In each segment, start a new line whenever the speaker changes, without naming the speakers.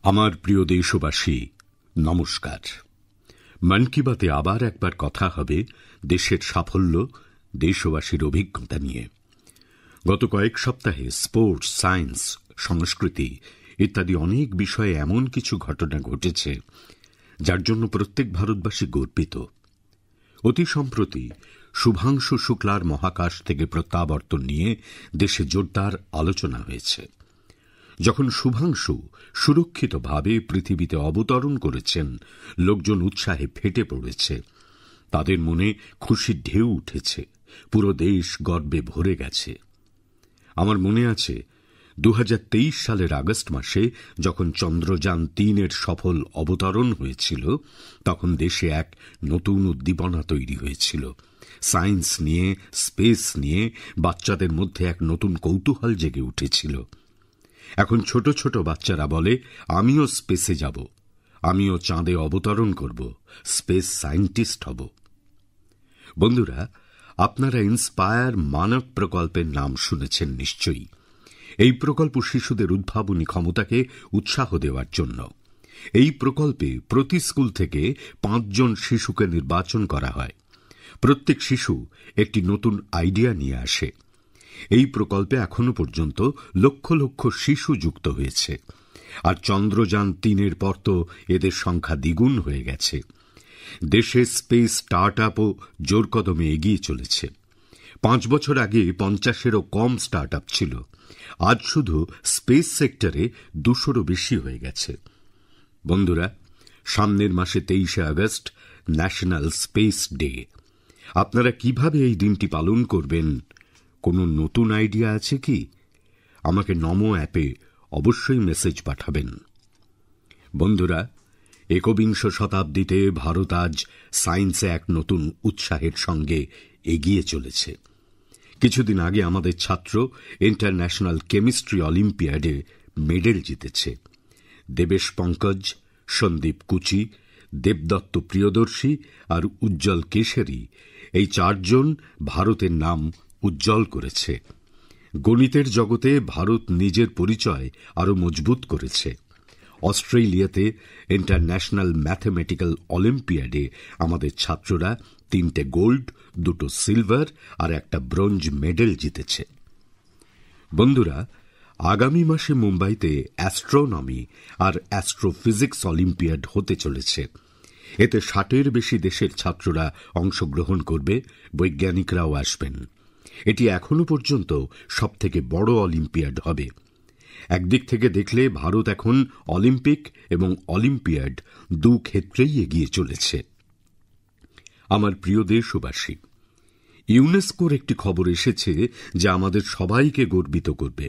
আমার প্রিয় দেশবাসী, নমস্কার। মন কি বাতে আবার একবার কথা হবে দেশের সাফল্য, দেশবাসীর অভিজ্ঞতা নিয়ে। গত কয়েক সপ্তাহে স্পোর্টস, সায়েন্স, সংস্কৃতি ইত্যাদি অনেক বিষয়ে এমন কিছু ঘটনা ঘটেছে যার জন্য প্রত্যেক ভারতবাসী গর্বিত। অতি সম্প্রতি শুভাংশু শুক্লার মহাকাশ থেকে প্রত্যাবর্তন নিয়ে দেশে জোরদার আলোচনা হয়েছে। যখন শুভাংশু সুরক্ষিতভাবে পৃথিবীতে অবতরণ করেছেন, লোকজন উৎসাহে ফেটে পড়েছে। তাদের মনে খুশির ঢেউ উঠেছে, পুরো দেশ গর্বে ভরে গেছে। আমার মনে আছে 2023 সালের আগস্ট মাসে যখন চন্দ্রযান-3-এর সফল অবতরণ হয়েছিল, তখন দেশে এক নতুন উদ্দীপনা তৈরি হয়েছিল। সায়েন্স নিয়ে, স্পেস নিয়ে বাচ্চাদের মধ্যে এক নতুন কৌতূহল জেগে উঠেছিল। এখন ছোট ছোট বাচ্চারা বলে, আমিও স্পেসে যাব, আমিও চাঁদে অবতরণ করব, স্পেস সায়েন্টিস্ট হব। বন্ধুরা, আপনারা ইন্সপায়ার মানব প্রকল্পের নাম শুনেছেন নিশ্চয়ই। এই প্রকল্প শিশুদের উদ্ভাবনী ক্ষমতাকে উৎসাহ দেওয়ার জন্য। এই প্রকল্পে প্রতি স্কুল থেকে 5 জন শিশুকে নির্বাচন করা হয়। প্রত্যেক শিশু একটি নতুন আইডিয়া নিয়ে আসে। এই প্রকল্পে এখনো পর্যন্ত লক্ষ লক্ষ শিশু যুক্ত হয়েছে। আর চন্দ্রযান-3-এর পর তো এদের সংখ্যা দ্বিগুণ হয়ে গেছে। দেশে স্পেস স্টার্টআপও জোর কদমে এগিয়ে চলেছে। 5 বছর আগে 50-এরও কম স্টার্টআপ ছিল। আজ শুধু স্পেস সেক্টরে 200-রও বেশি হয়ে গেছে। বন্ধুরা, সামনের মাসে 23শে আগস্ট ন্যাশনাল স্পেস ডে। আপনারা কিভাবে এই দিনটি পালন করবেন? কোনো নতুন আইডিয়া আছে কি? আমাকে নমো অ্যাপে অবশ্যই মেসেজ পাঠাবেন। বন্ধুরা, একবিংশ শতাব্দীতে ভারত আজ সায়েন্সে এক নতুন উৎসাহের সঙ্গে এগিয়ে চলেছে। কিছুদিন আগে আমাদের ছাত্র ইন্টারন্যাশনাল কেমিস্ট্রি অলিম্পিয়াডে মেডেল জিতেছে। দেবেশ পঙ্কজ, সন্দীপ কুচি, দেবদত্ত প্রিয়দর্শী আর উজ্জ্বল কেশরী, এই 4 জন ভারতের নাম উজ্জ্বল করেছে। গণিতের জগতে ভারত নিজের পরিচয় আরও মজবুত করেছে। অস্ট্রেলিয়াতে ইন্টারন্যাশনাল ম্যাথমেটিক্যাল অলিম্পিয়াডে আমাদের ছাত্ররা 3টে গোল্ড, 2টো সিলভার আর একটা ব্রোঞ্জ মেডেল জিতেছে। বন্ধুরা, আগামী মাসে মুম্বাইতে অ্যাস্ট্রোনমি আর অ্যাস্ট্রোফিজিক্স অলিম্পিয়াড হতে চলেছে। এতে 60-এর বেশি দেশের ছাত্ররা অংশগ্রহণ করবে, বৈজ্ঞানিকরাও আসবেন। এটি এখনো পর্যন্ত সবথেকে বড় অলিম্পিয়াড হবে। একদিক থেকে দেখলে ভারত এখন অলিম্পিক এবং অলিম্পিয়াড 2 ক্ষেত্রেই এগিয়ে চলেছে। আমার প্রিয় দেশবাসী, ইউনেস্কোর একটি খবর এসেছে যা আমাদের সবাইকে গর্বিত করবে।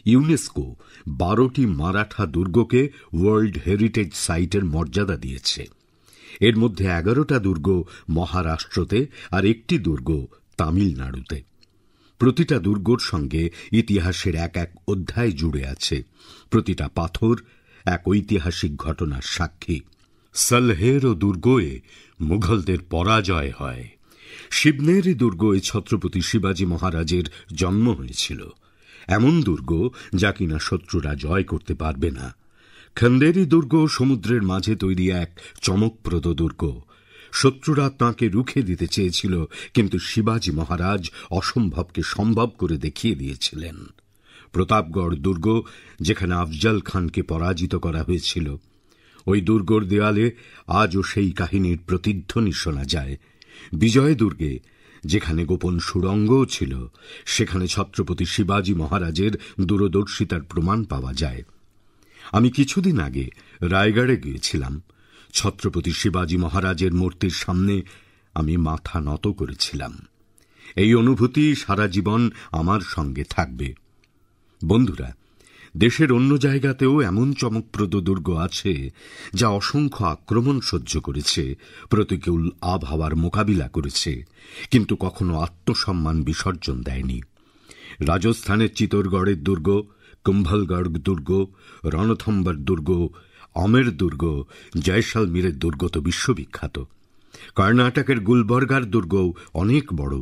ইউনেস্কো 12টি মারাঠা দুর্গকে ওয়ার্ল্ড হেরিটেজ সাইটের মর্যাদা দিয়েছে। এর মধ্যে 11টা দুর্গ মহারাষ্ট্রতে আর একটি দুর্গ তামিলনাড়ুতে। প্রতিটা দুর্গর সঙ্গে ইতিহাসের এক এক অধ্যায় জুড়ে আছে। প্রতিটা পাথর এক ঐতিহাসিক ঘটনার সাক্ষী। সলহের দুর্গে মুঘলদের পরাজয় হয়। শিবনেরি দুর্গে ছত্রপতি শিবাজী মহারাজের জন্ম হয়েছিল। এমন দুর্গ যা কিনা শত্রুরা জয় করতে পারবে না। খন্দেরি দুর্গ সমুদ্রের মাঝে তৈরি এক চমকপ্রদ দুর্গ। শত্রুরা তাঁকে রুখে দিতে চেয়েছিল, কিন্তু শিবাজী মহারাজ অসম্ভবকে সম্ভব করে দেখিয়ে দিয়েছিলেন। প্রতাপগড় দুর্গ, যেখানে আফজল খানকে পরাজিত করা হয়েছিল, ওই দুর্গর দেওয়ালে আজও সেই কাহিনীর প্রতিধ্বনি শোনা যায়। বিজয় দুর্গে, যেখানে গোপন সুড়ঙ্গও ছিল, সেখানে ছত্রপতি শিবাজী মহারাজের দূরদর্শিতার প্রমাণ পাওয়া যায়। আমি কিছুদিন আগে রায়গড়ে গিয়েছিলাম। ছত্রপতি শিবাজী মহারাজের মূর্তির সামনে আমি মাথা নত করেছিলাম। এই অনুভূতি সারা জীবন আমার সঙ্গে থাকবে। বন্ধুরা, দেশের অন্য জায়গাতেও এমন চমকপ্রদ দুর্গ আছে যা অসংখ্য আক্রমণ সহ্য করেছে, প্রতিকূল আবহাওয়ার মোকাবিলা করেছে, কিন্তু কখনো আত্মসম্মান বিসর্জন দেয়নি। রাজস্থানের চিতোরগড়ের দুর্গ, কুম্ভলগড় দুর্গ, রণথম্বর দুর্গ, আমের দুর্গ, জয়সালমীরের দুর্গ তো বিশ্ববিখ্যাত। কর্ণাটকের গুলবর্গার দুর্গও অনেক বড়।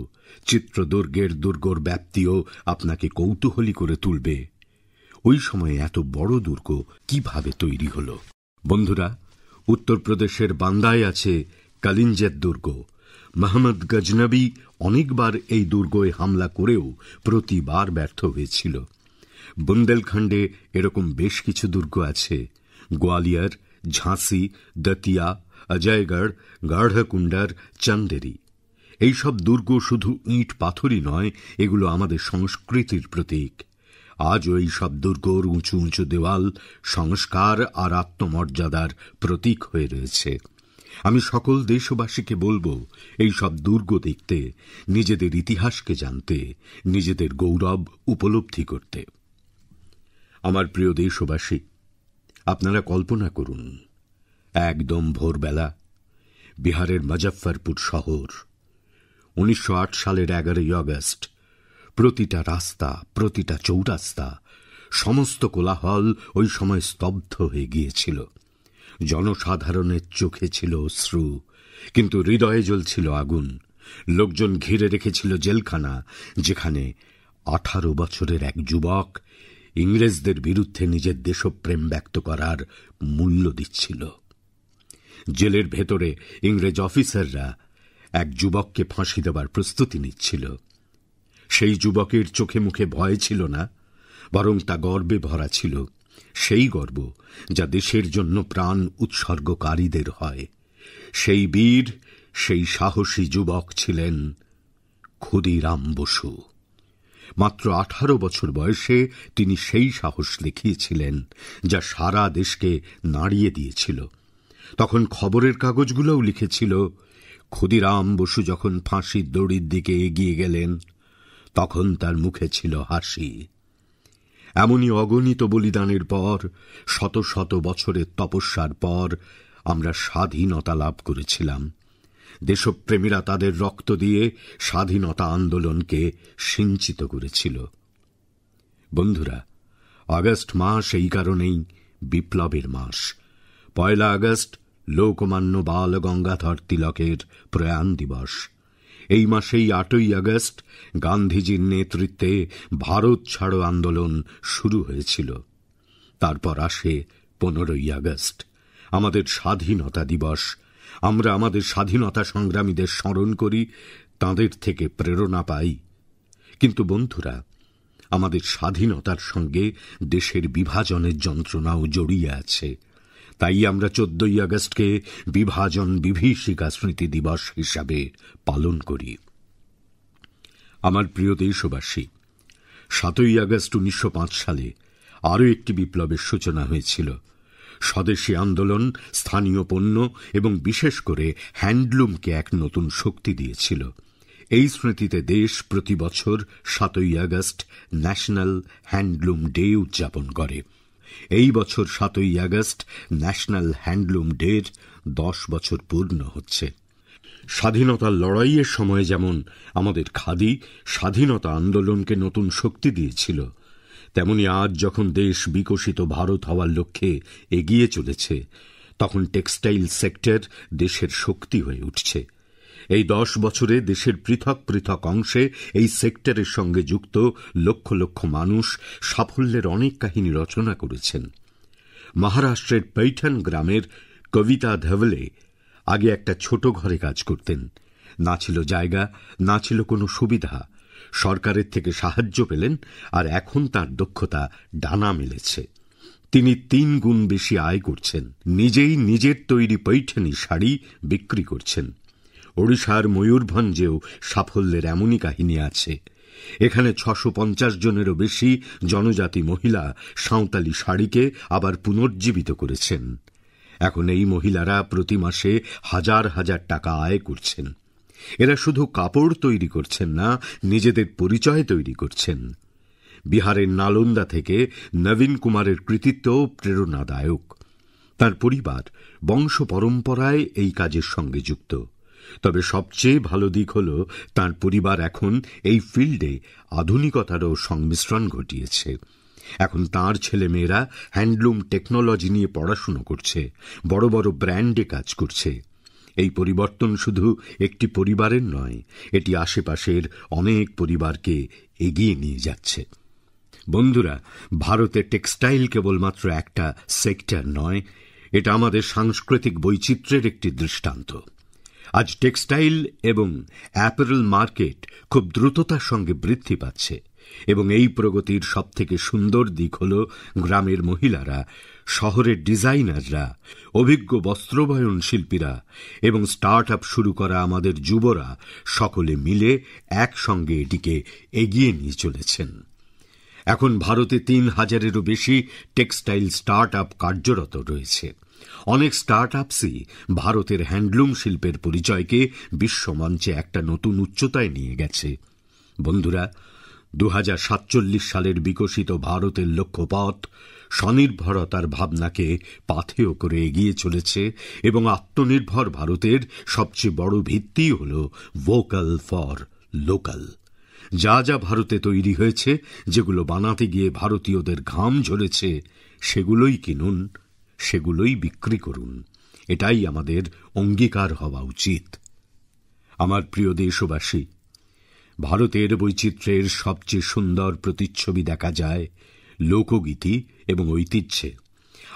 চিত্রদুর্গের দুর্গর ব্যাপ্তিও আপনাকে কৌতূহলী করে তুলবে। ওই সময়ে এত বড় দুর্গ কিভাবে তৈরি হলো? বন্ধুরা, উত্তরপ্রদেশের বান্দায় আছে কালিঞ্জের দুর্গ। মোহাম্মদ গজনবী অনেকবার এই দুর্গে হামলা করেও প্রতিবার ব্যর্থ হয়েছিল। বুন্দেলখণ্ডে এরকম বেশ কিছু দুর্গ আছে। গোয়ালিয়র, ঝাঁসি, দতিয়া, অজয়গড়, গাঢ়কুণ্ডার, চন্দেরি। এইসব দুর্গ শুধু ইট পাথরই নয়, এগুলো আমাদের সংস্কৃতির প্রতীক। আজও এই সব দুর্গর উঁচু উঁচু দেওয়াল সংস্কার আর আত্মমর্যাদার প্রতীক হয়ে রয়েছে। আমি সকল দেশবাসীকে বলবো, এই সব দুর্গ দেখতে, নিজেদের ইতিহাসকে জানতে, নিজেদের গৌরব উপলব্ধি করতে। আমার প্রিয় দেশবাসী, আপনারা কল্পনা করুন, একদম ভোরবেলা বিহারের মুজফ্ফরপুর শহর, 1908 সালের 11ই আগস্ট। প্রতিটা রাস্তা, প্রতিটা চৌরাস্তা, সমস্ত কোলাহল ওই সময় স্তব্ধ হয়ে গিয়েছিল। জনসাধারণের চোখে ছিল অশ্রু, কিন্তু হৃদয়ে জ্বলছিল আগুন। লোকজন ঘিরে রেখেছিল জেলখানা, যেখানে 18 বছরের এক যুবক ইংরেজদের বিরুদ্ধে নিজের দেশপ্রেম ব্যক্ত করার মূল্য দিচ্ছিল। জেলের ভেতরে ইংরেজ অফিসাররা এক যুবককে ফাঁসি দেবার প্রস্তুতি নিচ্ছিল। সেই যুবকের চোখে মুখে ভয় ছিল না, বরং তা গর্বে ভরা ছিল। সেই গর্ব যা দেশের জন্য প্রাণ উৎসর্গকারীদের হয়। সেই বীর, সেই সাহসী যুবক ছিলেন ক্ষুদিরাম বসু। মাত্র 18 বছর বয়সে তিনি সেই সাহস দেখিয়েছিলেন যা সারা দেশকে নাড়িয়ে দিয়েছিল। তখন খবরের কাগজগুলোও লিখেছিল, ক্ষুদিরাম বসু যখন ফাঁসির দড়ির দিকে এগিয়ে গেলেন, তখন তার মুখে ছিল হাসি। এমনই অগণিত বলিদানের পর, শত শত বছরের তপস্যার পর আমরা স্বাধীনতা লাভ করেছিলাম। দেশপ্রেমীরা তাদের রক্ত দিয়ে স্বাধীনতা আন্দোলনকে সিঞ্চিত করেছিল। বন্ধুরা, আগস্ট মাস এই কারণেই বিপ্লবের মাস। 1 আগস্ট লোকমান্য বাল গঙ্গাধর তিলকের প্রয়াণ দিবস। এই মাসেই 8ই আগস্ট গান্ধীজির নেতৃত্বে ভারত ছাড়ো আন্দোলন শুরু হয়েছিল। তারপর আসে 15ই আগস্ট, আমাদের স্বাধীনতা দিবস। আমরা আমাদের স্বাধীনতা সংগ্রামীদের স্মরণ করি, তাঁদের থেকে প্রেরণা পাই। কিন্তু বন্ধুরা, আমাদের স্বাধীনতার সঙ্গে দেশের বিভাজনের যন্ত্রণাও জড়িয়ে আছে। তাই আমরা 14ই আগস্টকে বিভাজন বিভীষিকা স্মৃতি দিবস হিসাবে পালন করি। আমার প্রিয় দেশবাসী, 7ই আগস্ট 1905 সালে আরও একটি বিপ্লবের সূচনা হয়েছিল। স্বদেশী আন্দোলন স্থানীয় পণ্য এবং বিশেষ করে হ্যান্ডলুমকে এক নতুন শক্তি দিয়েছিল। এই স্মৃতিতে দেশ প্রতি বছর 7ই আগস্ট ন্যাশনাল হ্যান্ডলুম ডে উদযাপন করে। এই বছর 7ই আগস্ট ন্যাশনাল হ্যান্ডলুম ডের 10 বছর পূর্ণ হচ্ছে। স্বাধীনতার লড়াইয়ের সময় যেমন আমাদের খাদি স্বাধীনতা আন্দোলনকে নতুন শক্তি দিয়েছিল, তেমনি আজ যখন দেশ বিকশিত ভারত হওয়ার লক্ষ্যে এগিয়ে চলেছে, তখন টেক্সটাইল সেক্টর দেশের শক্তি হয়ে উঠছে। এই 10 বছরে দেশের পৃথক পৃথক অংশে এই সেক্টরের সঙ্গে যুক্ত লক্ষ লক্ষ মানুষ সাফল্যের অনেক কাহিনী রচনা করেছেন। মহারাষ্ট্রের पैठण গ্রামের কবিতা ধবলে আগে একটা ছোট ঘরে কাজ করতেন। না ছিল জায়গা, না ছিল কোনো সুবিধা। সরকারের থেকে সাহায্য পেলেন, আর এখন তার দক্ষতা ডানা মেলেছে। তিনি 3 গুণ বেশি আয় করছেন। নিজেই নিজের তৈরি पैठणी শাড়ি বিক্রি করছেন। ওড়িশার ময়ূরভঞ্জেও সাফল্যের এমনই কাহিনী আছে। এখানে 650 জনেরও বেশি জনজাতি মহিলা সাঁওতালি শাড়িকে আবার পুনর্জীবিত করেছেন। এখন এই মহিলারা প্রতি মাসে হাজার হাজার টাকা আয় করছেন। এরা শুধু কাপড় তৈরি করছেন না, নিজেদের পরিচয় তৈরি করছেন। বিহারের নালন্দা থেকে নবীন কুমারের কৃতিত্বও প্রেরণাদায়ক। তার পরিবার বংশ পরম্পরায় এই কাজের সঙ্গে যুক্ত। তবে সবচেয়ে ভালো দিক হল তার পরিবার এখন এই ফিল্ডে আধুনিকতারও সংমিশ্রণ ঘটিয়েছে। এখন তার ছেলেমেয়েরা হ্যান্ডলুম টেকনোলজি নিয়ে পড়াশুনো করছে, বড় বড় ব্র্যান্ডে কাজ করছে। এই পরিবর্তন শুধু একটি পরিবারের নয়, এটি আশেপাশের অনেক পরিবারকে এগিয়ে নিয়ে যাচ্ছে। বন্ধুরা, ভারতের টেক্সটাইল কেবলমাত্র একটা সেক্টর নয়, এটা আমাদের সাংস্কৃতিক বৈচিত্র্যের একটি দৃষ্টান্ত। আজ টেক্সটাইল এবং অ্যাপারেল মার্কেট খুব দ্রুততার সঙ্গে বৃদ্ধি পাচ্ছে এবং এই প্রগতির সবথেকে সুন্দর দিক হল গ্রামের মহিলারা, শহরের ডিজাইনাররা, অভিজ্ঞ বস্ত্রবয়ন শিল্পীরা এবং স্টার্ট আপ শুরু করা আমাদের যুবরা সকলে মিলে একসঙ্গে এটিকে এগিয়ে নিয়ে চলেছেন। এখন ভারতে ৩,০০০-এরও বেশি টেক্সটাইল স্টার্ট আপ কার্যরত রয়েছে। অনেক স্টার্ট আপসই ভারতের হ্যান্ডলুম শিল্পের পরিচয়কে বিশ্বমঞ্চে একটা নতুন উচ্চতায় নিয়ে গেছে। বন্ধুরা, ২০৪৭ সালের বিকশিত ভারতের লক্ষ্যপথ স্বনির্ভরতার ভাবনাকে পাথেয় করে এগিয়ে চলেছে এবং আত্মনির্ভর ভারতের সবচেয়ে বড় ভিত্তি হল ভোকাল ফর লোকাল। যা যা ভারতে তৈরি হয়েছে, যেগুলো বানাতে গিয়ে ভারতীয়দের ঘাম ঝরেছে, সেগুলোই কিনুন, সেগুলোই বিক্রি করুন। এটাই আমাদের অঙ্গীকার হওয়া উচিত। আমার প্রিয় দেশবাসী, ভারতের বৈচিত্র্যের সবচেয়ে সুন্দর প্রতিচ্ছবি দেখা যায় লোকগীতি এবং ঐতিহ্যে,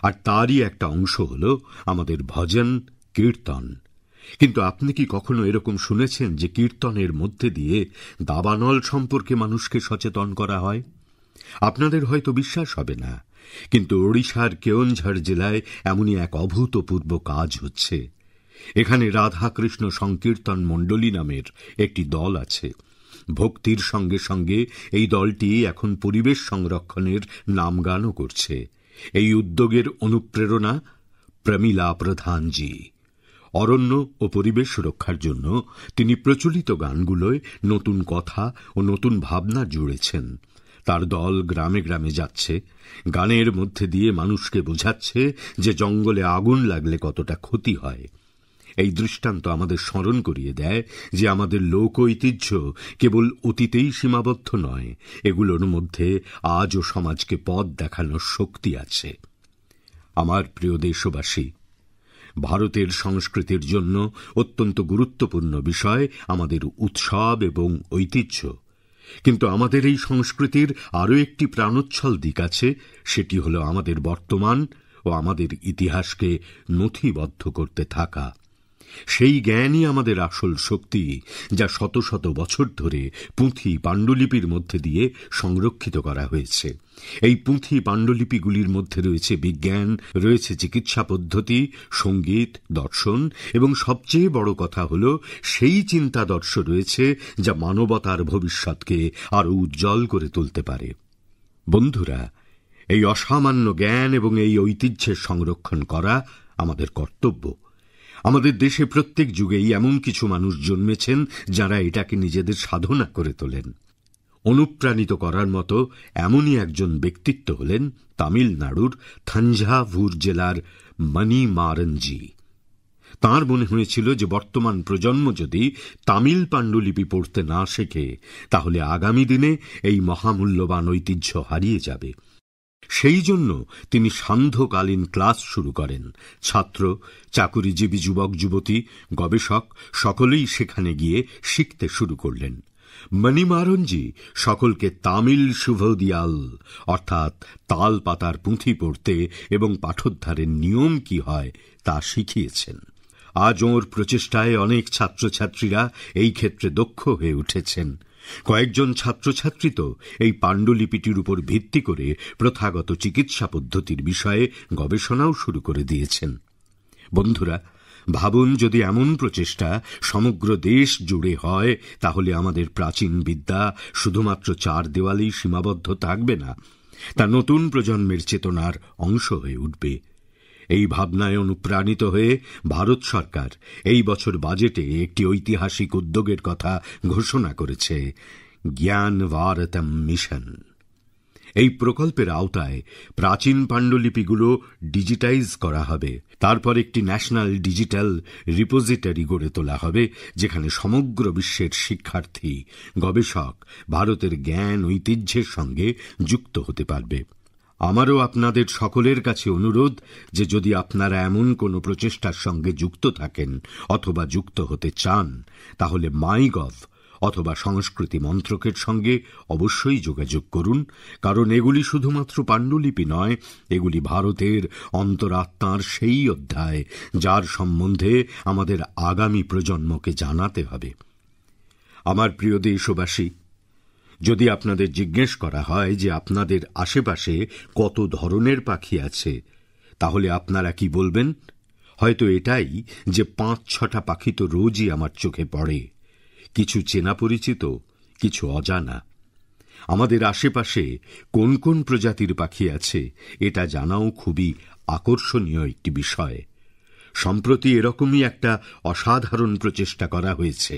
আর তারই একটা অংশ হল আমাদের ভজন কীর্তন। কিন্তু আপনি কি কখনো এরকম শুনেছেন যে কীর্তনের মধ্যে দিয়ে দাবানল সম্পর্কে মানুষকে সচেতন করা হয়? আপনাদের হয়তো বিশ্বাস হবে না, কিন্তু ওড়িশার কেওনঝড় জেলায় এমনই এক অভূতপূর্ব কাজ হচ্ছে। এখানে রাধাকৃষ্ণ সংকীর্তন মণ্ডলী নামের একটি দল আছে। ভক্তির সঙ্গে সঙ্গে এই দলটি এখন পরিবেশ সংরক্ষণের নামগানও করছে। এই উদ্যোগের অনুপ্রেরণা প্রমীলা প্রধানজি। অরণ্য ও পরিবেশ রক্ষার জন্য তিনি প্রচলিত গানগুলোয় নতুন কথা ও নতুন ভাবনা জুড়েছেন। তার দল গ্রামে গ্রামে যাচ্ছে, গানের মধ্যে দিয়ে মানুষকে বোঝাচ্ছে যে জঙ্গলে আগুন লাগলে কতটা ক্ষতি হয়। এই দৃষ্টান্ত আমাদের স্মরণ করিয়ে দেয় যে আমাদের লোক ঐতিহ্য কেবল অতীতেই সীমাবদ্ধ নয়, এগুলোর মধ্যে আজও সমাজকে পথ দেখানোর শক্তি আছে। আমার প্রিয় দেশবাসী, ভারতের সংস্কৃতির জন্য অত্যন্ত গুরুত্বপূর্ণ বিষয় আমাদের উৎসব এবং ঐতিহ্য। কিন্তু আমাদের এই সংস্কৃতির আরও একটি প্রাণোচ্ছল দিক আছে, সেটি হলো আমাদের বর্তমান ও আমাদের ইতিহাসকে নথিবদ্ধ করতে থাকা। সেই জ্ঞানই আমাদের আসল শক্তি, যা শত শত বছর ধরে পুঁথি পাণ্ডুলিপির মধ্যে দিয়ে সংরক্ষিত করা হয়েছে। এই পুঁথি পাণ্ডুলিপিগুলির মধ্যে রয়েছে বিজ্ঞান, রয়েছে চিকিৎসা পদ্ধতি, সঙ্গীত, দর্শন এবং সবচেয়ে বড় কথা হলো সেই চিন্তাদর্শ রয়েছে যা মানবতার ভবিষ্যৎকে আরও উজ্জ্বল করে তুলতে পারে। বন্ধুরা, এই অসামান্য জ্ঞান এবং এই ঐতিহ্যের সংরক্ষণ করা আমাদের কর্তব্য। আমাদের দেশে প্রত্যেক যুগেই এমন কিছু মানুষ জন্মেছেন যারা এটাকে নিজেদের সাধনা করে তোলেন। অনুপ্রাণিত করার মতো এমনই একজন ব্যক্তিত্ব হলেন তামিলনাড়ুর থাঞ্জাভুর জেলার মণিমারনজি। তাঁর মনে হয়েছিল যে বর্তমান প্রজন্ম যদি তামিল পাণ্ডুলিপি পড়তে না শেখে, তাহলে আগামী দিনে এই মহামূল্যবান ঐতিহ্য হারিয়ে যাবে। সেই জন্য তিনি সান্ধ্যকালীন ক্লাস শুরু করেন। ছাত্র, চাকুরিজীবী যুবক যুবতী, গবেষক সকলেই সেখানে গিয়ে শিখতে শুরু করলেন। মণিমারনজি সকলকে তামিল শুভদিয়াল অর্থাৎ তাল পাতার পুঁথি পড়তে এবং পাঠোদ্ধারের নিয়ম কি হয় তা শিখিয়েছেন। আজ ওঁর প্রচেষ্টায় অনেক ছাত্রছাত্রীরা এই ক্ষেত্রে দক্ষ হয়ে উঠেছেন। কয়েকজন ছাত্রছাত্রী তো এই পাণ্ডুলিপিটির উপর ভিত্তি করে প্রথাগত চিকিৎসা পদ্ধতির বিষয়ে গবেষণাও শুরু করে দিয়েছেন। বন্ধুরা, ভাবুন যদি এমন প্রচেষ্টা সমগ্র দেশ জুড়ে হয়, তাহলে আমাদের প্রাচীন বিদ্যা শুধুমাত্র চার দেওয়ালেই সীমাবদ্ধ থাকবে না, তা নতুন প্রজন্মের চেতনার অংশ হয়ে উঠবে। এই ভাবনায় অনুপ্রাণিত হয়ে ভারত সরকার এই বছর বাজেটে একটি ঐতিহাসিক উদ্যোগের কথা ঘোষণা করেছে, জ্ঞান ভারতম মিশন। এই প্রকল্পের আওতায় প্রাচীন পাণ্ডুলিপিগুলো ডিজিটাইজ করা হবে। তারপর একটি ন্যাশনাল ডিজিটাল রিপোজিটরি গড়ে তোলা হবে, যেখানে সমগ্র বিশ্বের শিক্ষার্থী, গবেষক ভারতের জ্ঞান ঐতিহ্যের সঙ্গে যুক্ত হতে পারবে। আমারও আপনাদের সকলের কাছে অনুরোধ যে যদি আপনারা এমন কোনো প্রচেষ্টার সঙ্গে যুক্ত থাকেন অথবা যুক্ত হতে চান, তাহলে মাইগভ অথবা সংস্কৃতি মন্ত্রকের সঙ্গে অবশ্যই যোগাযোগ করুন, কারণ এগুলি শুধুমাত্র পাণ্ডুলিপি নয়, এগুলি ভারতের অন্তরাত্মার সেই অধ্যায় যার সম্বন্ধে আমাদের আগামী প্রজন্মকে জানাতে হবে। আমার প্রিয় দেশবাসী, যদি আপনাদের জিজ্ঞেস করা হয় যে আপনাদের আশেপাশে কত ধরনের পাখি আছে, তাহলে আপনারা কি বলবেন? হয়তো এটাই যে ৫-৬টা পাখি তো রোজই আমার চোখে পড়ে, কিছু চেনা পরিচিত, কিছু অজানা। আমাদের আশেপাশে কোন কোন প্রজাতির পাখি আছে এটা জানাও খুবই আকর্ষণীয় একটি বিষয়। সম্প্রতি এরকমই একটা অসাধারণ প্রচেষ্টা করা হয়েছে।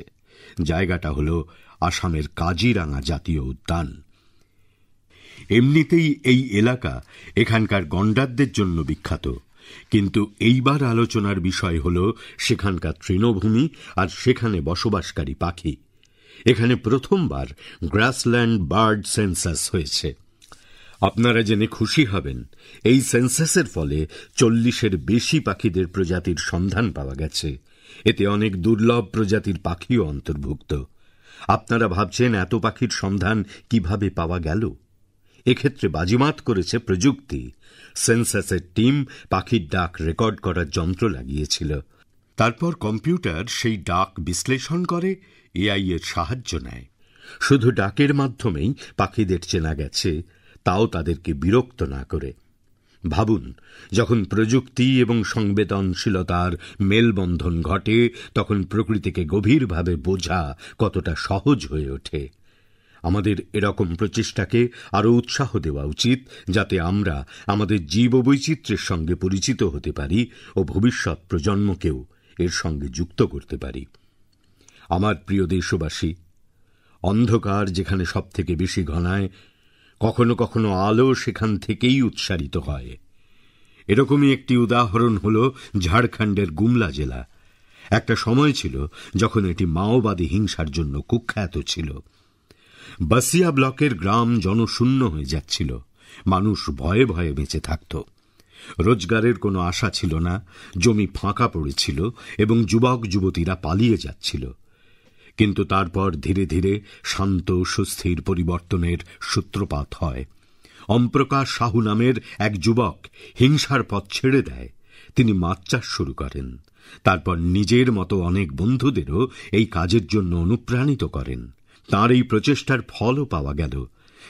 জায়গাটা হলো আসামের কাজিরাঙা জাতীয় উদ্যান। এমনিতেই এই এলাকা এখানকার গন্ডারদের জন্য বিখ্যাত, কিন্তু এইবার আলোচনার বিষয় হলো সেখানকার তৃণভূমি আর সেখানে বসবাসকারী পাখি। এখানে প্রথমবার গ্রাসল্যান্ড বার্ড সেন্সাস হয়েছে। আপনারা জেনে খুশি হবেন, এই সেন্সাসের ফলে ৪০-এর বেশি পাখিদের প্রজাতির সন্ধান পাওয়া গেছে। এতে অনেক দুর্লভ প্রজাতির পাখিও অন্তর্ভুক্ত। আপনারা ভাবছেন এত পাখির সন্ধান কিভাবে পাওয়া গেল? এক্ষেত্রে বাজিমাত করেছে প্রযুক্তি। সেন্সাসের টিম পাখির ডাক রেকর্ড করার যন্ত্র লাগিয়েছিল। তারপর কম্পিউটার সেই ডাক বিশ্লেষণ করে এআই এর সাহায্য নেয়। শুধু ডাকের মাধ্যমেই পাখিদের চেনা গেছে, তাও তাদেরকে বিরক্ত না করে। ভাবুন, যখন প্রযুক্তি এবং সংবেদনশীলতার মেলবন্ধন ঘটে, তখন প্রকৃতিকে গভীরভাবে বোঝা কতটা সহজ হয়ে ওঠে। আমাদের এরকম প্রচেষ্টাকে আরও উৎসাহ দেওয়া উচিত, যাতে আমরা আমাদের জীববৈচিত্র্যের সঙ্গে পরিচিত হতে পারি ও ভবিষ্যৎ প্রজন্মকেও এর সঙ্গে যুক্ত করতে পারি। আমার প্রিয় দেশবাসী, অন্ধকার যেখানে সবথেকে বেশি ঘনায়, কখনো কখনো আলো সেখান থেকেই উৎসারিত হয়। এরকমই একটি উদাহরণ হল ঝাড়খণ্ডের গুমলা জেলা। একটা সময় ছিল যখন এটি মাওবাদী হিংসার জন্য কুখ্যাত ছিল। বাসিয়া ব্লকের গ্রাম জনশূন্য হয়ে যাচ্ছিল। মানুষ ভয়ে ভয়ে বেঁচে থাকত। রোজগারের কোনো আশা ছিল না, জমি ফাঁকা পড়েছিল এবং যুবক যুবতীরা পালিয়ে যাচ্ছিল। কিন্তু তারপর ধীরে ধীরে শান্ত সুস্থির পরিবর্তনের সূত্রপাত হয়। ওমপ্রকাশ সাহু নামের এক যুবক হিংসার পথ ছেড়ে দেয়। তিনি মাছ চাষ শুরু করেন। তারপর নিজের মতো অনেক বন্ধুদেরও এই কাজের জন্য অনুপ্রাণিত করেন। তাঁর এই প্রচেষ্টার ফলও পাওয়া গেল।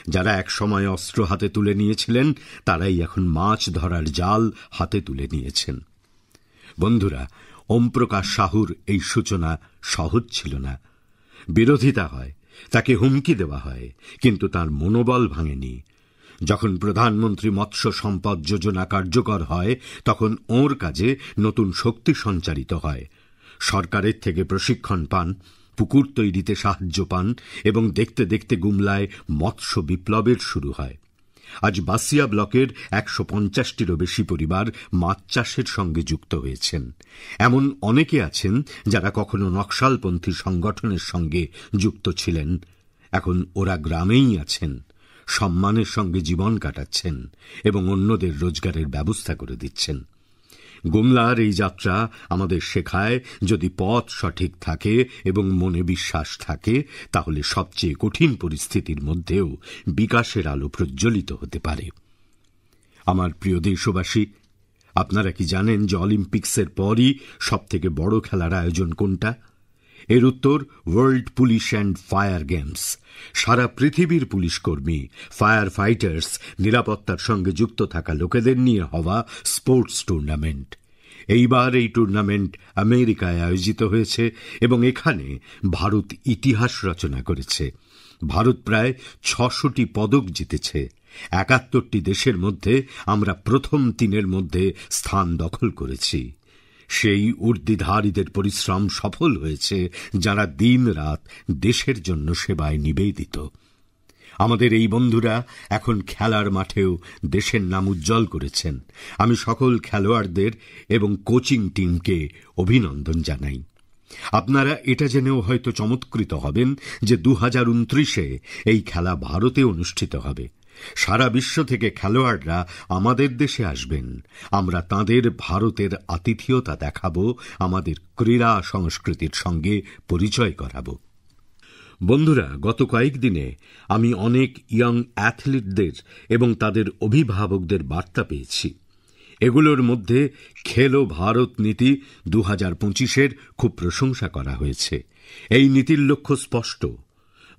যারা একসময় অস্ত্র হাতে তুলে নিয়েছিলেন, তারাই এখন মাছ ধরার জাল হাতে তুলে নিয়েছেন। বন্ধুরা, ওমপ্রকাশ সাহুর এই সূচনা সহজ ছিল না। বিরোধিতা হয়, তাকে হুমকি দেওয়া হয়, কিন্তু তার মনোবল ভাঙেনি। যখন প্রধানমন্ত্রী মৎস্য সম্পদ যোজনা কার্যকর হয়, তখন ওঁর কাজে নতুন শক্তি সঞ্চারিত হয়। সরকারের থেকে প্রশিক্ষণ পান, পুকুর তৈরিতে সাহায্য পান এবং দেখতে দেখতে গুমলায় মৎস্য বিপ্লবের শুরু হয়। আজ বাসিয়া ব্লকের ১৫০টিরও বেশি পরিবার মাছ চাষের সঙ্গে যুক্ত হয়েছেন। এমন অনেকে আছেন যারা কখনো নকশালপন্থী সংগঠনের সঙ্গে যুক্ত ছিলেন। এখন ওরা গ্রামেই আছেন, সম্মানের সঙ্গে জীবন কাটাচ্ছেন এবং অন্যদের রোজগারের ব্যবস্থা করে দিচ্ছেন। গুমলার এই যাত্রা আমাদের শেখায়, যদি পথ সঠিক থাকে এবং মনে বিশ্বাস থাকে, তাহলে সবচেয়ে কঠিন পরিস্থিতির মধ্যেও বিকাশের আলো প্রজ্বলিত হতে পারে। আমার প্রিয় দেশবাসী, আপনারা কি জানেন যে অলিম্পিক্সের পরই সবথেকে বড় খেলার আয়োজন কোনটা? এর উত্তর world police and fire games. সারা পৃথিবীর পুলিশকর্মী, ফায়ার ফাইটার্স, নিরাপত্তার সঙ্গে যুক্ত থাকা লোকেদের নিয়ে হওয়া স্পোর্টস টুর্নামেন্ট। এইবার এই টুর্নামেন্ট আমেরিকায় আয়োজিত হয়েছে এবং এখানে ভারত ইতিহাস রচনা করেছে। ভারত প্রায় ৬০০টি পদক জিতেছে। ৭১টি দেশের মধ্যে আমরা প্রথম ৩-এর মধ্যে স্থান দখল করেছি। সেই ঊর্ধ্বধারীদের পরিশ্রম সফল হয়েছে, যারা দিনরাত দেশের জন্য সেবায় নিবেদিত। আমাদের এই বন্ধুরা এখন খেলার মাঠেও দেশের নাম উজ্জ্বল করেছেন। আমি সকল খেলোয়াড়দের এবং কোচিং টিমকে অভিনন্দন জানাই। আপনারা এটা জেনেও হয়তো চমৎকৃত হবেন যে ২০২৯-এ এই খেলা ভারতে অনুষ্ঠিত হবে। সারা বিশ্ব থেকে খেলোয়াড়রা আমাদের দেশে আসবেন। আমরা তাঁদের ভারতের আতিথেয়তা দেখাবো, আমাদের ক্রীড়া সংস্কৃতির সঙ্গে পরিচয় করাবো। বন্ধুরা, গত কয়েকদিনে আমি অনেক ইয়ং অ্যাথলিটদের এবং তাদের অভিভাবকদের বার্তা পেয়েছি। এগুলোর মধ্যে খেলো ভারত নীতি 2025-এর খুব প্রশংসা করা হয়েছে। এই নীতির লক্ষ্য স্পষ্ট,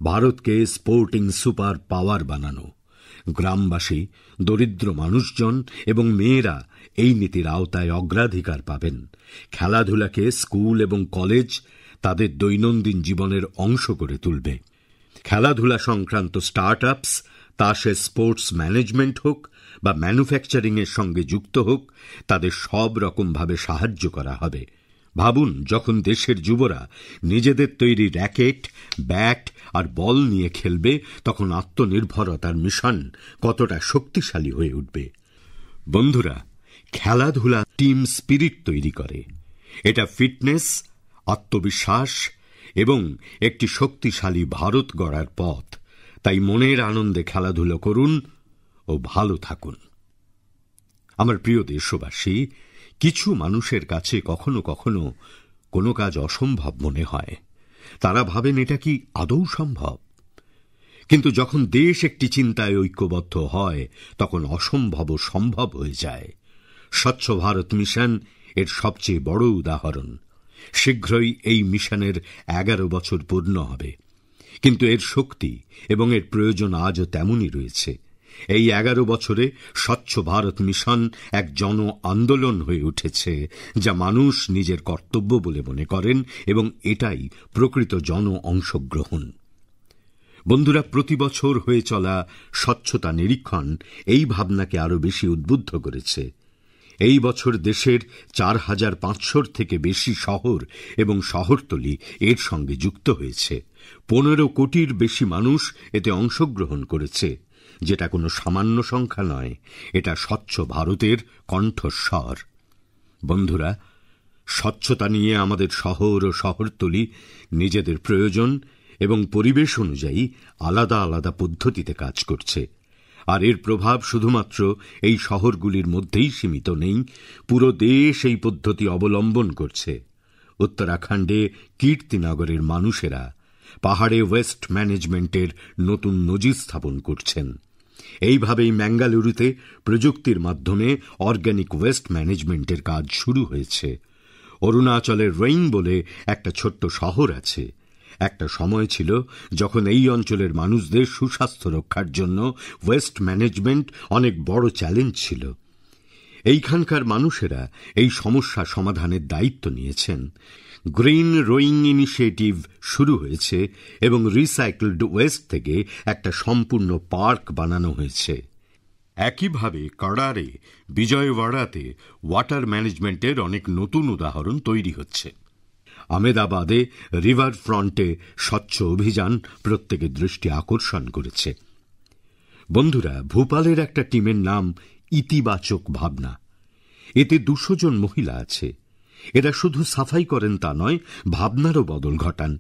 ভারতকে স্পোর্টিং সুপার পাওয়ার বানানো। গ্রামবাসী, দরিদ্র মানুষজন এবং মেয়েরা এই নীতির আওতায় অগ্রাধিকার পাবেন। খেলাধুলাকে স্কুল এবং কলেজ তাদের দৈনন্দিন জীবনের অংশ করে তুলবে। খেলাধুলা সংক্রান্ত স্টার্ট আপস, তা সে স্পোর্টস ম্যানেজমেন্ট হোক বা ম্যানুফ্যাকচারিংয়ের সঙ্গে যুক্ত হোক, তাদের সব রকমভাবে সাহায্য করা হবে। ভাবুন, যখন দেশের যুবরা নিজেদের তৈরি র্যাকেট, ব্যাট আর বল নিয়ে খেলবে, তখন আত্মনির্ভরতার মিশন কতটা শক্তিশালী হয়ে উঠবে। বন্ধুরা, খেলাধুলা টিম স্পিরিট তৈরি করে। এটা ফিটনেস, আত্মবিশ্বাস এবং একটি শক্তিশালী ভারত গড়ার পথ। তাই মনের আনন্দে খেলাধুলা করুন ও ভালো থাকুন। আমার প্রিয় দেশবাসী, কিছু মানুষের কাছে কখনো কখনো কোনো কাজ অসম্ভব মনে হয়। তারা ভাবেন, এটা কি আদৌ সম্ভব? কিন্তু যখন দেশ একটি চিন্তায় ঐক্যবদ্ধ হয়, তখন অসম্ভবও সম্ভব হয়ে যায়। স্বচ্ছ ভারত মিশন এর সবচেয়ে বড় উদাহরণ। শীঘ্রই এই মিশনের 11 বছর পূর্ণ হবে, কিন্তু এর শক্তি এবং এর প্রয়োজন আজও তেমনই রয়েছে। এই 11 বছরে স্বচ্ছ ভারত মিশন এক জন আন্দোলন হয়ে উঠেছে, যা মানুষ নিজের কর্তব্য বলে মনে করেন, এবং এটাই প্রকৃত জন অংশগ্রহণ। বন্ধুরা, প্রতি বছর হয়ে চলা স্বচ্ছতা নিরীক্ষণ এই ভাবনাকে আরো বেশি উদ্বুদ্ধ করেছে। এই বছর দেশের 4500 থেকে বেশি শহর এবং শহরতলি এর সঙ্গে যুক্ত হয়েছে। 15 কোটির বেশি মানুষ এতে অংশগ্রহণ করেছে, যেটা কোনো সামান্য সংখ্যা নয়। এটা স্বচ্ছ ভারতের কণ্ঠস্বর। বন্ধুরা, স্বচ্ছতা নিয়ে আমাদের শহর ও শহরতলি নিজেদের প্রয়োজন এবং পরিবেশ অনুযায়ী আলাদা আলাদা পদ্ধতিতে কাজ করছে। আর এর প্রভাব শুধুমাত্র এই শহরগুলির মধ্যেই সীমিত নেই, পুরো দেশ এই পদ্ধতি অবলম্বন করছে। উত্তরাখণ্ডে কীর্তিনগরের মানুষেরা পাহাড়ে ওয়েস্ট ম্যানেজমেন্টের নতুন নজির স্থাপন করছেন। এইভাবেই ম্যাঙ্গালুরুতে প্রযুক্তির মাধ্যমে অর্গানিক ওয়েস্ট ম্যানেজমেন্টের কাজ শুরু হয়েছে। অরুণাচলের রোইং বলে একটা ছোট্ট শহর আছে। একটা সময় ছিল যখন এই অঞ্চলের মানুষদের সুস্বাস্থ্য রক্ষার জন্য ওয়েস্ট ম্যানেজমেন্ট অনেক বড় চ্যালেঞ্জ ছিল। এইখানকার মানুষেরা এই সমস্যা সমাধানের দায়িত্ব নিয়েছেন। গ্রিন রোইং ইনিশিয়েটিভ শুরু হয়েছে এবং রিসাইকেলড ওয়েস্ট থেকে একটা সম্পূর্ণ পার্ক বানানো হয়েছে। একইভাবে কাড়ারে, বিজয়ওয়াড়াতে ওয়াটার ম্যানেজমেন্টের অনেক নতুন উদাহরণ তৈরি হচ্ছে। আহমেদাবাদে রিভার ফ্রন্টে স্বচ্ছ অভিযান প্রত্যেকের দৃষ্টি আকর্ষণ করেছে। বন্ধুরা, ভোপালের একটা টিমের নাম ইতিবাচক ভাবনা। এতে 200 জন মহিলা আছে। এরা শুধু সাফাই করেন তা নয়, ভাবনারও বদল ঘটান।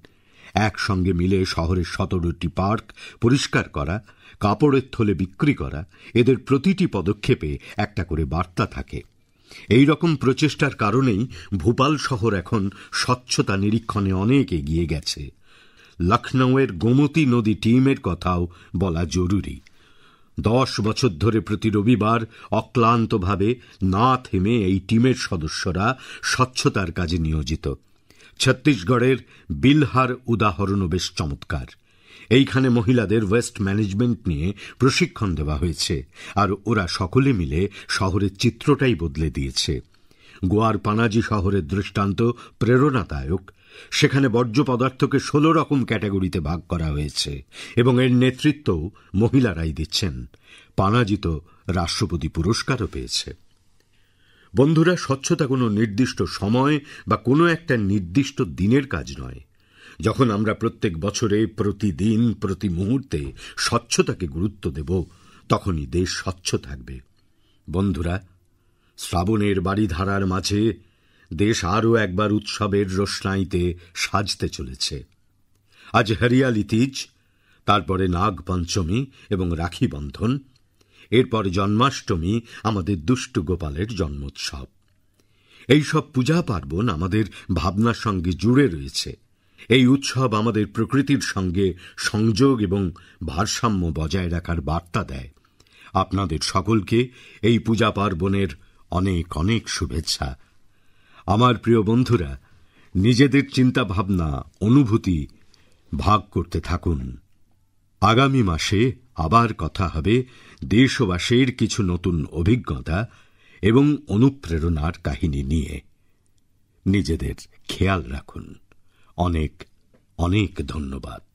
একসঙ্গে মিলে শহরের 17টি পার্ক পরিষ্কার করা, কাপড়ের থলে বিক্রি করা, এদের প্রতিটি পদক্ষেপে একটা করে বার্তা থাকে। এই রকম প্রচেষ্টার কারণেই ভোপাল শহর এখন স্বচ্ছতা নিরীক্ষণে অনেক এগিয়ে গেছে। লখনৌয়ের গোমতী নদী টিমের কথাও বলা জরুরি। 10 বছর ধরে প্রতি রবিবার অক্লান্তভাবে না থেমে এই টিমের সদস্যরা স্বচ্ছতার কাজে নিয়োজিত। ছত্তিশগড়ের বিলহার উদাহরণও বেশ চমৎকার। এইখানে মহিলাদের ওয়েস্ট ম্যানেজমেন্ট নিয়ে প্রশিক্ষণ দেওয়া হয়েছে, আর ওরা সকলে মিলে শহরের চিত্রটাই বদলে দিয়েছে। গোয়ার পানাজি শহরের দৃষ্টান্ত প্রেরণাদায়ক। সেখানে বর্জ্য পদার্থকে 16 রকম ক্যাটাগরিতে ভাগ করা হয়েছে এবং এর নেতৃত্বও মহিলারাই দিচ্ছেন। পানাজি তো রাষ্ট্রপতি পুরস্কারও পেয়েছে। বন্ধুরা, স্বচ্ছতা কোনো নির্দিষ্ট সময় বা কোনো একটা নির্দিষ্ট দিনের কাজ নয়। যখন আমরা প্রত্যেক বছরে, প্রতিদিন, প্রতি মুহূর্তে স্বচ্ছতাকে গুরুত্ব দেব, তখনই দেশ স্বচ্ছ থাকবে। বন্ধুরা, শ্রাবণের বাড়িধারার মাঝে দেশ আরও একবার উৎসবের রোশনাইতে সাজতে চলেছে। আজ হরিয়ালি তিজ, তারপরে নাগ পঞ্চমী এবং রাখি বন্ধন, এরপর জন্মাষ্টমী, আমাদের দুষ্টু গোপালের জন্মোৎসব। এই সব পূজা পার্বণ আমাদের ভাবনার সঙ্গে জুড়ে রয়েছে। এই উৎসব আমাদের প্রকৃতির সঙ্গে সংযোগ এবং ভারসাম্য বজায় রাখার বার্তা দেয়। আপনাদের সকলকে এই পূজা পার্বণের অনেক অনেক শুভেচ্ছা। আমার প্রিয় বন্ধুরা, নিজেদের চিন্তাভাবনা, অনুভূতি ভাগ করতে থাকুন। আগামী মাসে আবার কথা হবে দেশবাসীর কিছু নতুন অভিজ্ঞতা এবং অনুপ্রেরণার কাহিনী নিয়ে। নিজেদের খেয়াল রাখুন। অনেক অনেক ধন্যবাদ।